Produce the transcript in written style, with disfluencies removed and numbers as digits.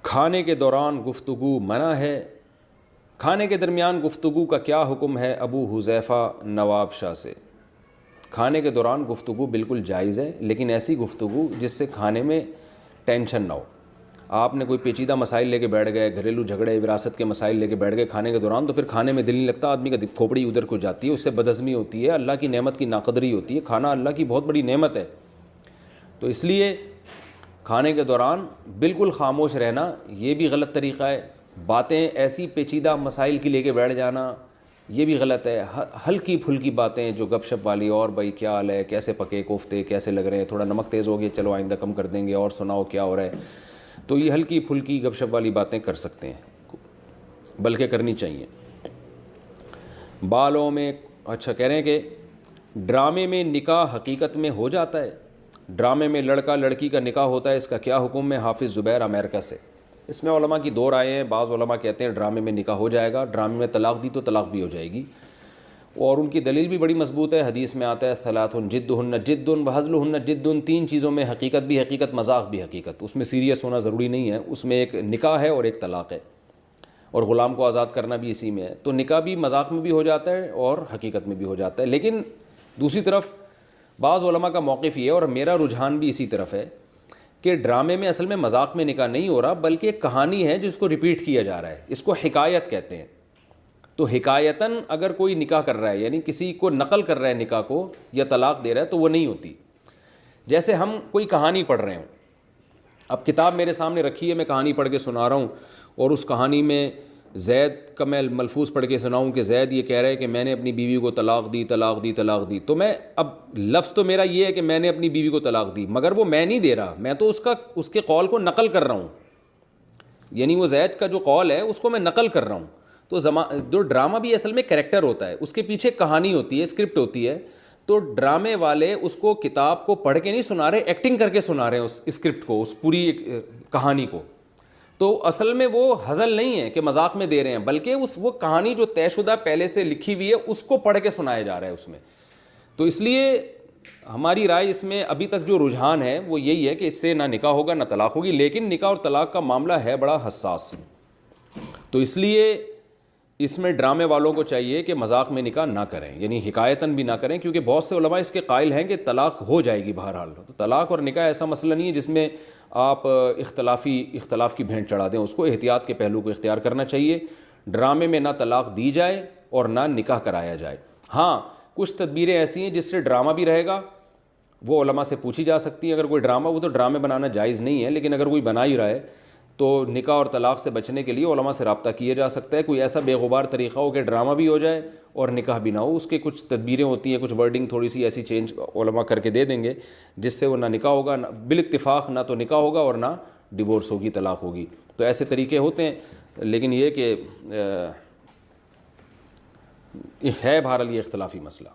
کھانے کے دوران گفتگو منع ہے، کھانے کے درمیان گفتگو کا کیا حکم ہے؟ ابو حذیفہ نواب شاہ سے۔ کھانے کے دوران گفتگو بالکل جائز ہے، لیکن ایسی گفتگو جس سے کھانے میں ٹینشن نہ ہو۔ آپ نے کوئی پیچیدہ مسائل لے کے بیٹھ گئے، گھریلو جھگڑے وراثت کے مسائل لے کے بیٹھ گئے کھانے کے دوران، تو پھر کھانے میں دل نہیں لگتا، آدمی کا کھوپڑی ادھر کو جاتی ہے، اس سے بدہضمی ہوتی ہے، اللہ کی نعمت کی ناقدری ہوتی ہے۔ کھانا اللہ کی بہت بڑی نعمت ہے، تو اس لیے کھانے کے دوران بالکل خاموش رہنا یہ بھی غلط طریقہ ہے۔ باتیں ایسی پیچیدہ مسائل کی لے کے بیٹھ جانا یہ بھی غلط ہے۔ ہلکی پھلکی باتیں جو گپ شپ والی، اور بھائی کیا حال ہے، کیسے پکے کوفتے، کیسے لگ رہے ہیں، تھوڑا نمک تیز ہو گیا، چلو آئندہ کم کر دیں گے، اور سناؤ کیا ہو رہا ہے، تو یہ ہلکی پھلکی گپ شپ والی باتیں کر سکتے ہیں، بلکہ کرنی چاہیے۔ بالوں میں اچھا کہہ رہے ہیں کہ ڈرامے میں نکاح حقیقت میں ہو جاتا ہے؟ ڈرامے میں لڑکا لڑکی کا نکاح ہوتا ہے، اس کا کیا حکم ہے؟ حافظ زبیر امریکہ سے۔ اس میں علماء کی دو رائے ہیں۔ بعض علماء کہتے ہیں ڈرامے میں نکاح ہو جائے گا، ڈرامے میں طلاق دی تو طلاق بھی ہو جائے گی، اور ان کی دلیل بھی بڑی مضبوط ہے۔ حدیث میں آتا ہے ثلاث جدہن جد وہزلہن جد، تین چیزوں میں حقیقت بھی حقیقت، مذاق بھی حقیقت، اس میں سیریس ہونا ضروری نہیں ہے، اس میں ایک نکاح ہے اور ایک طلاق ہے، اور غلام کو آزاد کرنا بھی اسی میں ہے۔ تو نکاح بھی مذاق میں بھی ہو جاتا ہے اور حقیقت میں بھی ہو جاتا ہے۔ لیکن دوسری طرف بعض علماء کا موقف یہ ہے، اور میرا رجحان بھی اسی طرف ہے، کہ ڈرامے میں اصل میں مذاق میں نکاح نہیں ہو رہا، بلکہ ایک کہانی ہے جس کو ریپیٹ کیا جا رہا ہے، اس کو حکایت کہتے ہیں۔ تو حکایتاً اگر کوئی نکاح کر رہا ہے، یعنی کسی کو نقل کر رہا ہے نکاح کو، یا طلاق دے رہا ہے، تو وہ نہیں ہوتی۔ جیسے ہم کوئی کہانی پڑھ رہے ہوں، اب کتاب میرے سامنے رکھی ہے، میں کہانی پڑھ کے سنا رہا ہوں، اور اس کہانی میں زید کا میں ملفوظ پڑھ کے سناؤں کہ زید یہ کہہ رہا ہے کہ میں نے اپنی بیوی کو طلاق دی طلاق دی طلاق دی، تو میں اب لفظ تو میرا یہ ہے کہ میں نے اپنی بیوی کو طلاق دی، مگر وہ میں نہیں دے رہا، میں تو اس کے قول کو نقل کر رہا ہوں، یعنی وہ زید کا جو قول ہے اس کو میں نقل کر رہا ہوں۔ تو جو ڈرامہ بھی اصل میں کریکٹر ہوتا ہے، اس کے پیچھے کہانی ہوتی ہے، اسکرپٹ ہوتی ہے، تو ڈرامے والے اس کو کتاب کو پڑھ کے نہیں سنا رہے، ایکٹنگ کر کے سنا رہے ہیں اس اسکرپٹ کو، اس پوری کہانی کو۔ تو اصل میں وہ ہزل نہیں ہے کہ مذاق میں دے رہے ہیں، بلکہ وہ کہانی جو طے شدہ پہلے سے لکھی ہوئی ہے اس کو پڑھ کے سنایا جا رہا ہے اس میں۔ تو اس لیے ہماری رائے اس میں ابھی تک جو رجحان ہے وہ یہی ہے کہ اس سے نہ نکاح ہوگا نہ طلاق ہوگی، لیکن نکاح اور طلاق کا معاملہ ہے بڑا حساس، تو اس لیے اس میں ڈرامے والوں کو چاہیے کہ مذاق میں نکاح نہ کریں، یعنی حکایتاً بھی نہ کریں، کیونکہ بہت سے علماء اس کے قائل ہیں کہ طلاق ہو جائے گی بہرحال۔ تو طلاق اور نکاح ایسا مسئلہ نہیں ہے جس میں آپ اختلاف کی بھینٹ چڑھا دیں، اس کو احتیاط کے پہلو کو اختیار کرنا چاہیے۔ ڈرامے میں نہ طلاق دی جائے اور نہ نکاح کرایا جائے۔ ہاں کچھ تدبیریں ایسی ہیں جس سے ڈرامہ بھی رہے گا، وہ علماء سے پوچھی جا سکتی ہیں۔ اگر کوئی ڈرامہ، وہ تو ڈرامے بنانا جائز نہیں ہے، لیکن اگر کوئی بنا ہی رہا ہے تو نکاح اور طلاق سے بچنے کے لیے علماء سے رابطہ کیا جا سکتا ہے۔ کوئی ایسا بے غبار طریقہ ہو کہ ڈرامہ بھی ہو جائے اور نکاح بھی نہ ہو، اس کے کچھ تدبیریں ہوتی ہیں، کچھ ورڈنگ تھوڑی سی ایسی چینج علماء کر کے دے دیں گے جس سے وہ نہ نکاح ہوگا، بالاتفاق نہ تو نکاح ہوگا اور نہ ڈیورس ہوگی، طلاق ہوگی۔ تو ایسے طریقے ہوتے ہیں، لیکن یہ کہ ہے بہرحال یہ اختلافی مسئلہ۔